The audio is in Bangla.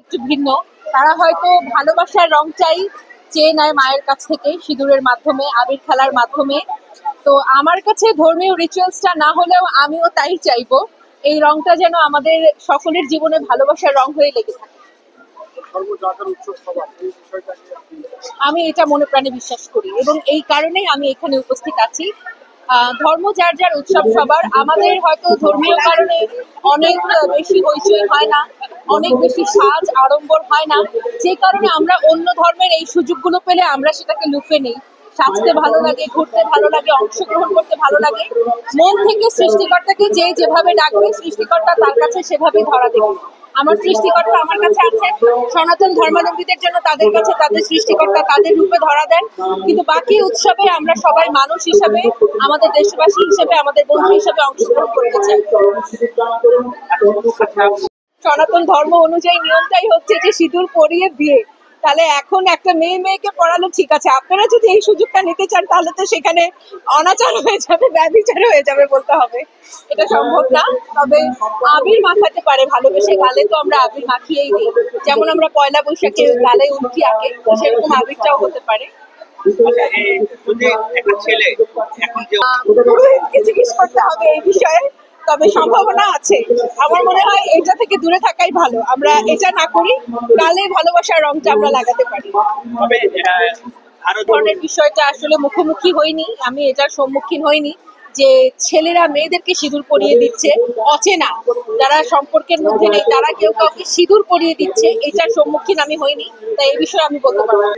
একটু ভিন্ন। তারা হয়তো ভালোবাসার রং চেয়ে নেয় মায়ের কাছ থেকে সিঁদুরের মাধ্যমে, আবির খেলার মাধ্যমে। তো আমার কাছে ধর্মীয় রিচুয়ালসটা না হলেও আমিও তাই চাইবো, এই রংটা যেন আমাদের সকলের জীবনে ভালোবাসার রং হয়ে লেগে থাকে। আমি এটা মনে প্রাণে বিশ্বাস করি এবং এই কারণেই আমি এখানে উপস্থিত আছি। ধর্ম যার যার উৎসব সবার, আমাদের হয়তো ধর্মীয় কারণে অনেক বেশি হইচই হয় না, অনেক বেশি সাজ আড়ম্বর হয় না, যে কারণে আমরা অন্য ধর্মের এই সুযোগগুলো পেলে আমরা সেটাকে লুফে নেই। সাজতে ভালো লাগে, ঘুরতে ভালো লাগে, অংশগ্রহণ করতে ভালো লাগে। মন থেকে সৃষ্টিকর্তাকে যে যেভাবে ডাকবে সৃষ্টিকর্তা তার কাছে সেভাবেই ধরা দেবে। আমার সৃষ্টিকর্তা আমার কাছে আছে, সনাতন ধর্মাবলম্বীদের জন্য তাদের কাছে তাদের সৃষ্টিকর্তা তাদের রূপে ধরা দেন। কিন্তু বাকি উৎসবে আমরা সবাই মানুষ হিসাবে, আমাদের দেশবাসী হিসেবে, আমাদের বন্ধু হিসেবে অংশগ্রহণ করতে চাই। সনাতন ধর্ম অনুযায়ী নিয়মটাই হচ্ছে যে সিঁদুর পরিয়ে বিয়ে। তাহলে এখন একটা মেয়েকে পড়ালো ঠিক আছে, আপনারা যদি এই সুযোগটা নিতে চান তাহলে তো সেখানে অনাচার হয়ে যাবে, ব্যভিচার হয়ে যাবে বলতে হবে। এটা সম্ভব না। তবে আবির মাখাতে পারে ভালোবেসে, গালে তো আমরা আবির মাখিয়েই দিই। যেমন আমরা পয়লা বৈশাখে গালে উল্কি আঁকে, সেরকম আবিরটাও হতে পারে। পুরোহিতকে জিজ্ঞেস করতে হবে এই বিষয়ে, তবে সম্ভাবনা আছে। আমার মনে হয় এটা থেকে দূরে থাকাই ভালো, আমরা এটা না করি, গালে ভালোবাসার রংটা আমরা লাগাতে পারি। ধরনের বিষয়টা আসলে মুখোমুখি হইনি, আমি এটার সম্মুখীন হইনি যে ছেলেরা মেয়েদেরকে সিঁদুর পরিয়ে দিচ্ছে, অচেনা যারা সম্পর্কের মধ্যে নেই তারা কেউ কাউকে সিঁদুর পরিয়ে দিচ্ছে, এটার সম্মুখীন আমি হইনি, তাই এই বিষয়ে আমি বলতে পারবো।